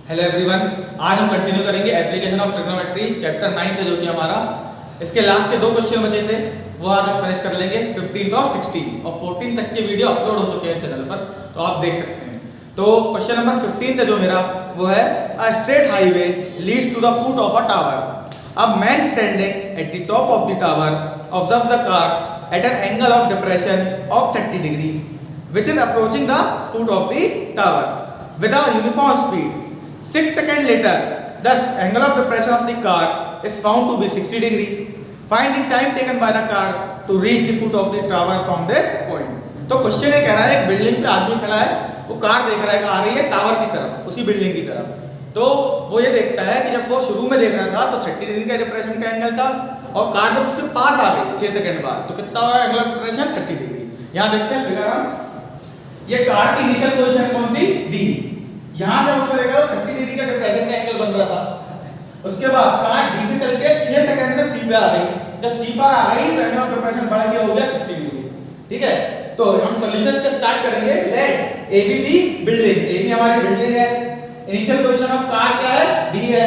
Hello everyone, आज हम continue करेंगे एप्लीकेशन ऑफ ट्रिग्नोमेट्री चैप्टर 9 है जो कि हमारा इसके लास्ट के दो क्वेश्चन बचे थे वो आज हम फिनिश कर लेंगे। 15 और 16 और 14 तक के वीडियो अपलोड हो चुके हैं चैनल पर, तो आप देख सकते हैं। तो क्वेश्चन नंबर 15 है जो मेरा वो है a straight highway leads to the foot of a tower. A man standing at the top of the tower observes the car at an angle of depression of 30 degree which is approaching the foot of the tower with a uniform speed. 6 seconds later, the angle of depression of the car is found to be 60 degree. Find the time taken by the car to reach the foot of the tower from this point. तो question ये कह रहा है एक building पे आदमी खड़ा है, वो कार देख रहा है आ रही है टावर की तरफ, उसी बिल्डिंग की तरफ। तो वो ये देखता है कि जब वो शुरू में देख रहा था तो 30 डिग्री का डिप्रेशन का एंगल था और कार जब उसके पास आ गई 6 सेकंड बाद तो कितना हुआ एंगल ऑफ डिप्रेशन 30 डिग्री। यहाँ देखते हैं फिगर हम, ये कार की इनिशियल पोजीशन कौन सी डी, यहां से उसको देखा तो 30 डिग्री का डिप्रेशन का एंगल बन रहा था। उसके बाद कार डी से चल के 6 सेकंड में सी पे आ गई, जब सी पर आ गई तो एंगल ऑफ डिप्रेशन बढ़ गया हो गया 60 डिग्री। ठीक है, तो हम सॉल्यूशंस का स्टार्ट करेंगे। लेट एबीटी बिल्डिंग, एबी हमारी बिल्डिंग है, इनिशियल पोजीशन ऑफ कार क्या है डी है।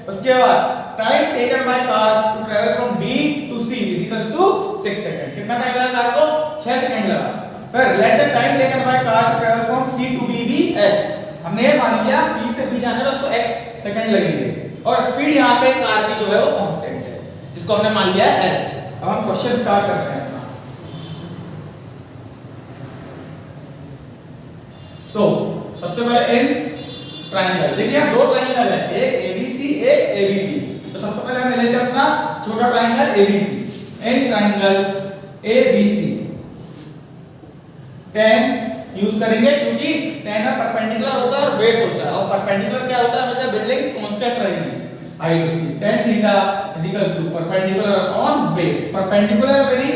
उसके बाद time taken by car to travel from B to C is equal to 6 second. कितना टाइम लगा कार को 6 सेकंड लगा। फिर let the time taken by car to travel from C to B B H, हमने ये मान लिया सी से बी जाने में उसको x सेकंड लगेंगे और स्पीड यहां पे कार की जो है वो कांस्टेंट है जिसको हमने मान लिया है s। अब हम क्वेश्चन स्टार्ट करते हैं अपना। तो सबसे पहले इन ट्रायंगल, देखिए यहां दो ट्रायंगल है, एक ABC एक ABD। तो सबसे पहले हम लेते हैं अपना छोटा triangle ABC। In triangle ABC tan use करेंगे क्योंकि tan में परपेंडिकुलर होता है और बेस होता है, और परपेंडिकुलर क्या होता है हमेशा बिल्डिंग कांस्टेंट रहेगी हाइट उसकी। tan theta is equal to perpendicular on base, perpendicular मेरी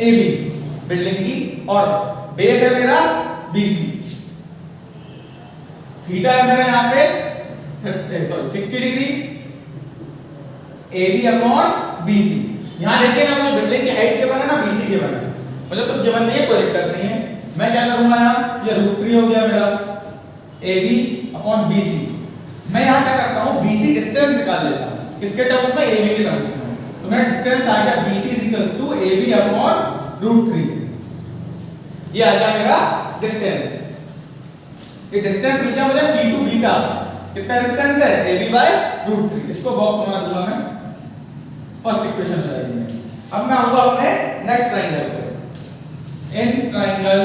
AB बिल्डिंग की और बेस है मेरा BC। थीटा है मेरा यहां पे 60 डिग्री AB अपॉन BC। यहां देखिए ना मुझे बिल्डिंग की हाइट गिवन है ना BC गिवन है, मुझे कुछ गिवन नहीं है, कोई दिक्कत नहीं है। मैं क्या करूंगा यहाँ, ये √3 हो गया मेरा AB अपॉन BC। मैं यहाँ क्या करता हूँ BC डिस्टेंस निकाल लेता हूँ किसके टर्म्स में AB के टर्म्स में। तो मेरा डिस्टेंस आ गया BC is equal to AB upon √3। ये आ गया मेरा डिस्टेंस। ये डिस्टेंस मिल गया मुझे C टू B का, कितना डिस्टेंस है AB बाय √3। इसको बॉक्स बना दूंगा मैं, फर्स्ट इक्वेशन लगाएंगे। अब मैं आऊंगा अपने नेक्स्ट ट्रायंगल पे। इन ट्रायंगल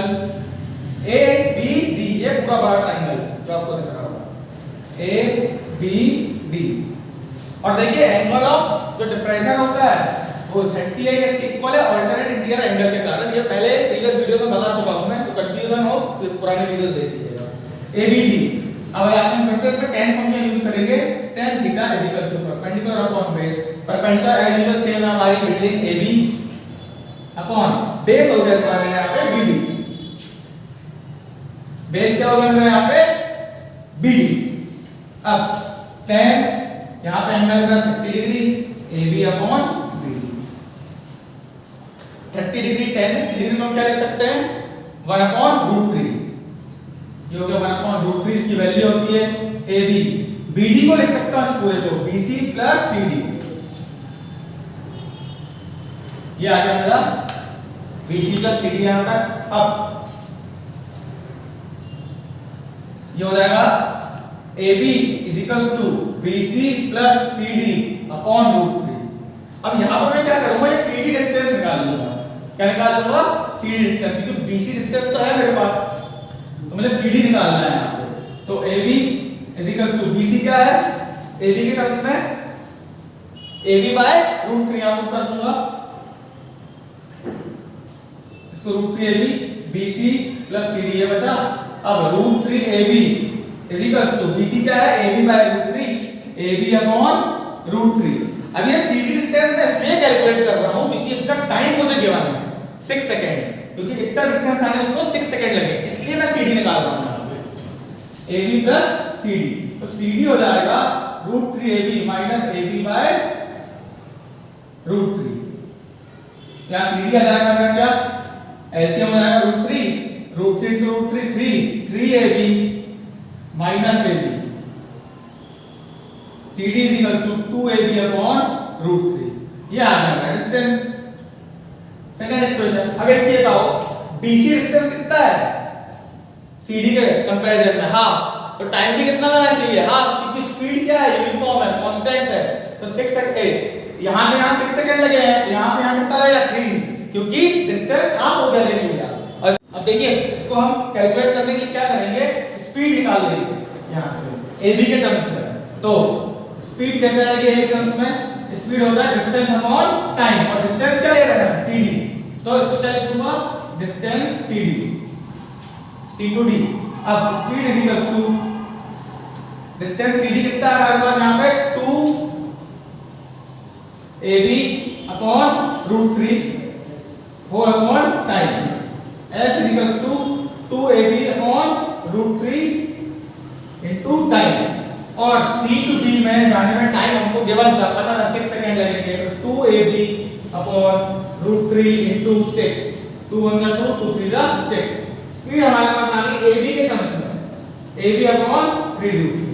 ABD, ये पूरा बड़ा ट्रायंगल जो आपको दिख रहा होगा ABD। और देखिए एंगल ऑफ जो डिप्रेशन होता है वो 30 है, इसके इक्वल है अल्टरनेट इंटीरियर एंगल के कारण। ये पहले प्रीवियस वीडियो में बता चुका हूं मैं, तो कंफ्यूजन हो तो पुरानी वीडियो देख लीजिएगा। ABD, अब अपन फिर से इसमें tan फंक्शन यूज करेंगे। tan theta is equal to perpendicular upon base, perpendicular as usual same है हमारी बिल्डिंग AB अपॉन बेस हो गया इसका यहाँ पे BD। बेस क्या हो गया मेरा यहाँ पे BD। अब tan यहाँ पे एंगल मेरा 30 degree AB upon BD। 30 degree tan degree में हम क्या लिख सकते हैं 1 अपॉन √3। ये हो गया 1 अपॉन √3, इसकी वैल्यू होती है AB। BD को लिख सकता हूँ इस पूरे को BC प्लस CD। ये आ गया मेरा BC प्लस CD यहां तक। अब ये हो जाएगा AB is equal to BC plus CD upon √3। अब यहां पर मैं क्या करूंगा, ये CD डिस्टेंस निकाल लूंगा। क्या निकाल लूंगा CD डिस्टेंस, क्योंकि BC डिस्टेंस तो है मेरे पास, तो मुझे CD निकालना है यहां पे। तो AB is equal to BC क्या है AB के टर्म्स में AB बाय √3 यहां पर कर दूंगा, इसको √3AB BC प्लस CD ये बचा। अब √3AB is equal to BC क्या है AB बाय √3 AB अपॉन √3। अब ये CD डिस्टेंस मैं इसलिए कैलकुलेट कर रहा हूं क्योंकि इसका टाइम मुझे गिवन है 6 सेकंड, क्योंकि इतना डिस्टेंस आने में इसको 6 सेकंड लगे, इसलिए मैं CD निकाल रहा हूं यहां पे AB प्लस CD। तो CD हो जाएगा √3AB माइनस AB बाय √3। यहां CD आ जाएगा मेरा क्या एलसीएम हो जाएगा √3 √3 to √3 3 3AB minus AB। 2ab upon √3। ये आ गया डिस्टेंस। Second equation. अब एक चीज बताओ, BC डिस्टेंस कितना है CD के कंपैरिजन में? हाफ। तो टाइम भी कितना लगना चाहिए? हाफ। क्योंकि स्पीड क्या है? यूनिफॉर्म है, कांस्टेंट है। तो 6 सेकंड, यहां से यहां 6 सेकंड लगे हैं, यहां से यहां कितना लगेगा? 3, क्योंकि डिस्टेंस हाफ हो गया ले लिया। और अब देखिए इसको हम कैलकुलेट करने के लिए क्या करेंगे? स्पीड निकाल लेंगे यहां से AB के टर्म्स में। तो स्पीड कैसे आएगी AB के टर्म्स में? स्पीड होता है डिस्टेंस अपॉन टाइम, और डिस्टेंस क्या ले रहे हैं? CD। तो इसका लिखूंगा distance CD, C to D। अब speed is equal to distance CD कितना है हमारे पास यहाँ पे? 2ab upon √3 whole upon time. S is equal to 2ab upon √3 into time. और C to D में जाने में टाइम हमको गिवन था, पता था 6 सेकंड लगेंगे। तो 2ab अपॉन √3 इनटू 6, 2 1 2, 2 3 6। स्पीड हमारे पास आ गई AB के टर्म्स में, AB अपॉन 3√3।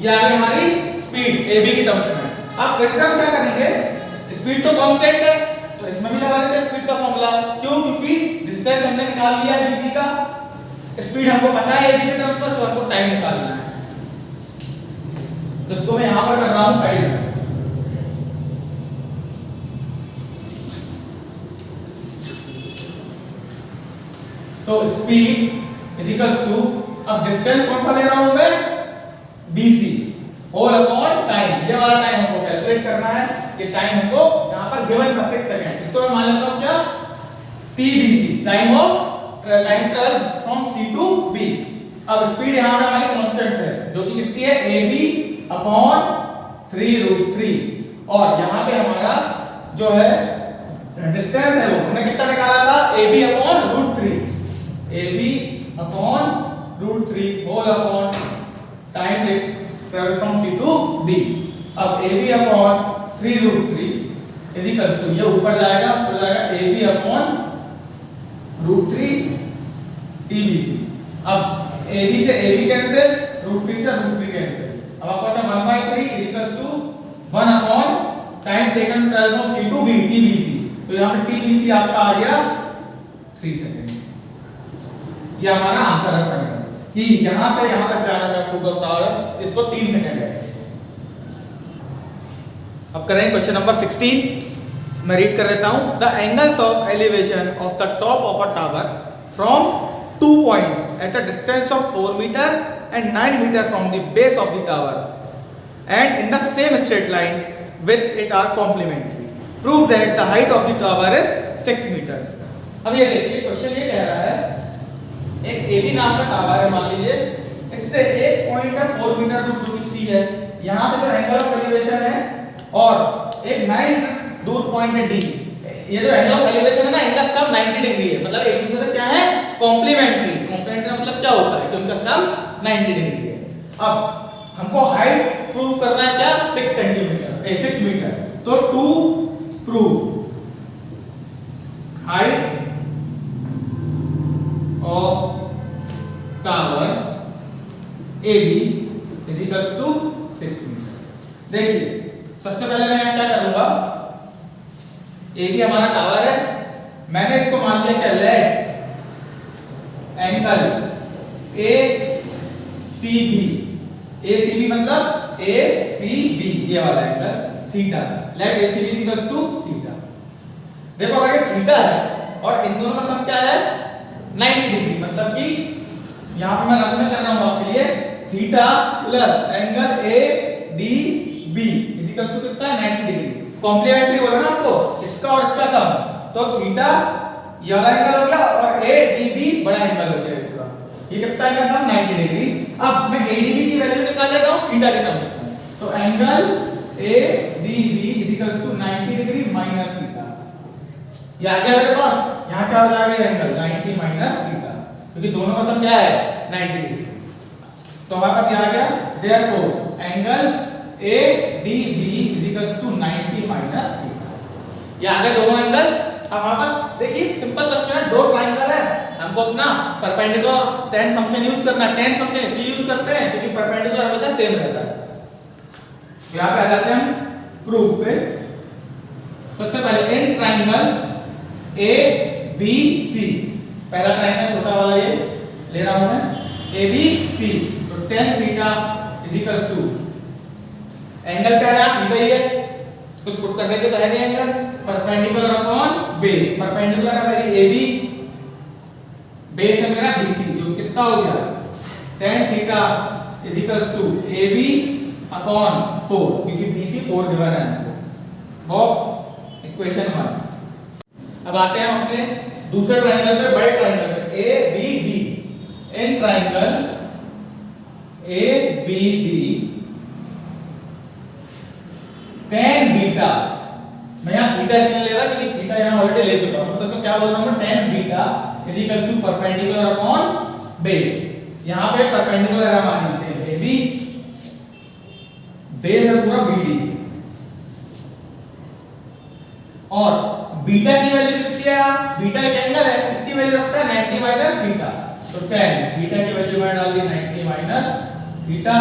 ये आ गई हमारी स्पीड AB के टर्म्स में। अब फिर से हम क्या करेंगे? स्पीड तो कांस्टेंट है, तो इसमें भी लगा देते हैं स्पीड का फार्मूला। क्यों? क्योंकि डिस्टेंस हमने निकाल लिया है BC का, स्पीड हमको पता है AB के टर्म्स में, सो हमको टाइम निकालना है। तो इसको मैं यहां पर कर रहा हूं साइड में। तो स्पीड इज इक्वल्स टू, अब डिस्टेंस कौन सा ले रहा हूं मैं? BC whole upon time. ये वाला टाइम हमको कैलकुलेट करना है। ये टाइम हमको यहां पर गिवन था 6 सेकंड। इसको मैं मान लेता हूं क्या? TBC, time travel from C to B। अब स्पीड यहां पे हमारी कांस्टेंट है, जो कि कितनी है? AB upon 3√3। और यहां पे हमारा जो है डिस्टेंस है वो हमने कितना निकाला था? AB upon √3, AB upon √3 whole upon time travel from C to B। अब AB upon 3√3 is equal to, ये ऊपर जाएगा तो जाएगा AB अपॉन √3 TBC। अब AB से AB कैंसिल, √3 से √3 कैंसिल। अब आपको अच्छा 1/3 is equal to 1 upon time taken travel from C to B TBC। तो यहां पे TBC आपका आ गया 3 सेकंड। ये हमारा आंसर है फाइनल, कि यहां से यहां तक जाने में फोकस टावर इसको 3 सेकंड लगेगा। अब करेंगे क्वेश्चन नंबर 16। मैं रीड कर देता हूं। The angles of elevation of the top of a tower from 2 points at a distance of 4 metre and 9 meter from the base of the tower and in the same straight line with it are complementary. Prove that the height of the tower is 6 meters. अब ये देखिए question ये कह रहा है, एक AB नाम का टावर है मान लीजिए, इससे एक पॉइंट है 4 मीटर दूर जो कि C है, यहां से जो एंगल ऑफ एलिवेशन है, और एक 9 दूर पॉइंट है D। ये जो एंगल ऑफ एलिवेशन है ना, इनका सम 90 डिग्री है, मतलब एक दूसरे से क्या है? कॉम्प्लीमेंट्री। कॉम्प्लीमेंट्री का मतलब क्या होता है? कि उनका सम 90 डिग्री है। अब हमको हाइट प्रूव करना है क्या? 6 सेंटीमीटर 6 मीटर। तो to prove height of tower AB is equal to 6 metre. देखिए सबसे पहले मैं क्या करूंगा? AB हमारा टावर है, मैंने इसको मान लिया क्या? लेट एंगल ACB, ACB मतलब ACB ये वाला angle theta. Let ACB is equal to theta. देखो अगर थीटा है और इन दोनों का सम क्या है? 90 डिग्री, मतलब कि यहां पे मैं रखने कर रहा हूं आपके लिए theta plus angle ADB is equal to कितना है? 90 डिग्री। कॉम्प्लीमेंट्री बोला ना आपको, इसका और इसका सम। तो थीटा ये वाला एंगल हो गया और ADB बड़ा एंगल हो गया पूरा। ये कितना एंगल सम? 90 डिग्री। अब मैं ADB की वैल्यू निकाल लेता हूं थीटा के टर्म्स में। तो angle ADB is equal to 90 degree minus theta. ये आ गया मेरे पास। यहां क्या हो जाएगा? एंगल 90 माइनस थीटा, क्योंकि दोनों का सम क्या है? 90 डिग्री। तो हमारे पास ये आ गया। Therefore angle ADB is equal to 90 minus theta. ये आ गए दोनों एंगल्स। अब हमारे पास देखिए सिंपल क्वेश्चन है, दो ट्रायंगल है, हमको अपना परपेंडिकुलर और tan फंक्शन यूज करना है। tan फंक्शन इसलिए यूज करते हैं क्योंकि परपेंडिकुलर हमेशा सेम रहता है। तो यहां पे आ जाते हैं हम प्रूफ पे सबसे पहले in triangle A B C, पहला ट्राइंगल छोटा वाला ये ले रहा हूं मैं, ए बी सी, तो tan theta is equals to, angle क्या है थीटा ही है, कुछ पुट करने के तो है नहीं, angle perpendicular upon base, perpendicular है मेरी ए बी, बेस है मेरा बी सी, जो कितना हो गया tan theta is equals to A B upon 4, क्योंकि बी सी 4 गिवन है बॉक्स इक्वेशन 1। अब आते हैं हम अपने दूसरे ट्रायंगल पे, बड़े ट्रायंगल पे A B D, in triangle A B D tan beta, मैं यहां थीटा इसलिए ले रहा क्योंकि थीटा यहां ऑलरेडी ले चुका हूं, तो इसको क्या बोल रहा हूं मैं, tan beta is equal to perpendicular upon base, यहां पे परपेंडिकुलर है हमारी से AB, बेस है पूरा BD, और बीटा की वैल्यू कितनी है, बीटा एक एंगल है, कितनी वैल्यू रखता है 90 माइनस थीटा, तो tan बीटा की वैल्यू मैंने डाल दी 90 माइनस थीटा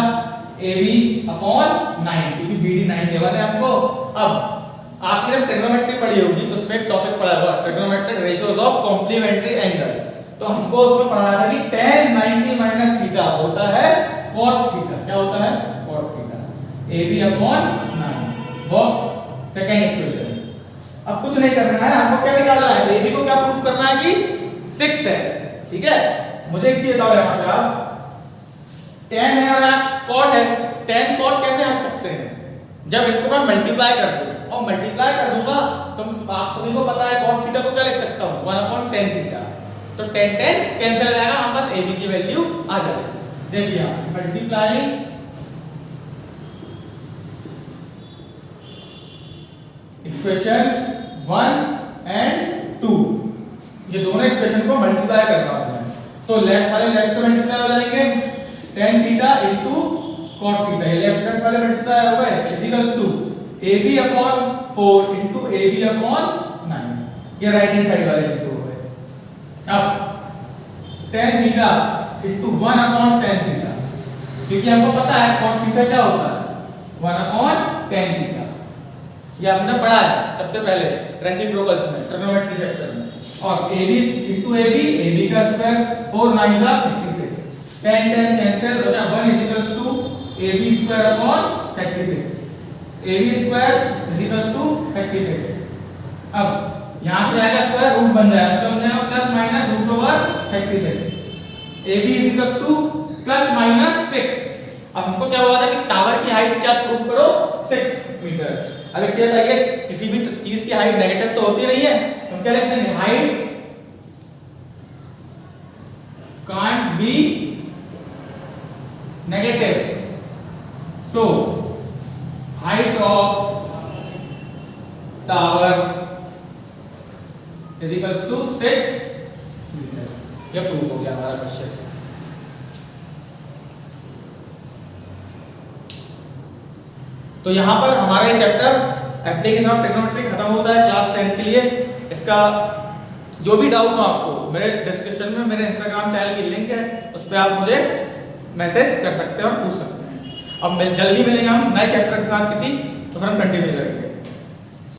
AB अपॉन 9, क्योंकि BD 9 देवा है हमको। अब आपने जब ट्रिग्नोमेट्री पढ़ी होगी तो उसमें एक टॉपिक पढ़ा होगा trigonometric ratios of complementary angles, तो हमको उसमें पढ़ा था कि tan 90 माइनस थीटा होता है cot थीटा, क्या होता है cot theta, AB upon 9, box second equation. अब कुछ नहीं करना है, हमको क्या निकालना है, AB को क्या प्रूफ करना है कि 6 है, ठीक है। मुझे एक चीज बताओ यहां पे आप, tan है और cot है, tan cot कैसे हट सकते हैं, जब इनको मैं मल्टीप्लाई कर दूं, और मल्टीप्लाई कर दूंगा तो आप सभी को पता है cot थीटा को क्या लिख सकता हूं 1 अपॉन tan थीटा, तो tan कैंसिल हो जाएगा, हम बस AB की वैल्यू आ जाएगी। देखिए आप मल्टीप्लाइंग इक्वेशन 1 एंड 2, ये दोनों इक्वेशन को मल्टीप्लाई कर रहा हूं मैं, तो लेफ्ट वाले लेफ्ट से मल्टीप्लाई हो जाएंगे, tan theta into cot theta, ये लेफ्ट वाले मल्टीप्लाई हो गए, is equals to AB upon 4 into AB upon 9, ये राइट हैंड साइड वाले इनटू हो गए। अब tan theta into 1 upon tan theta, क्योंकि हमको पता है cot थीटा क्या होता है 1 अपॉन tan थीटा, ये हमने पढ़ा है सबसे पहले रेसिप्रोकल्स में ट्रिग्नोमेट्री चैप्टर में, और AB इनटू AB का स्क्वायर 4 9 जा 36, tan कैंसिल बचा 1 is equals to AB square upon 36, AB square is equals to 36। अब यहां से आएगा स्क्वायर रूट बन जाएगा, तो हमने plus minus root over 36, AB is equals to plus minus 6। अब हमको क्या बोला था कि टावर की हाइट क्या प्रूफ करो 6 मीटर। अब एक चीज बताइए, किसी भी चीज की हाइट नेगेटिव तो होती नहीं है, तो क्या लिखते हैं, height can't be negative, so height of tower is equals to 6 meters, ये प्रूफ हो गया हमारा क्वेश्चन। तो यहां पर हमारा ये चैप्टर एप्लीकेशन ऑफ ट्रिग्नोमेट्री खत्म होता है क्लास 10 के लिए। इसका जो भी डाउट हो आपको, मेरे डिस्क्रिप्शन में मेरे इंस्टाग्राम चैनल की लिंक है, उस पर आप मुझे मैसेज कर सकते हैं और पूछ सकते हैं। अब जल्दी मिलेंगे हम नए चैप्टर के साथ किसी, तो फिर हम कंटिन्यू करेंगे।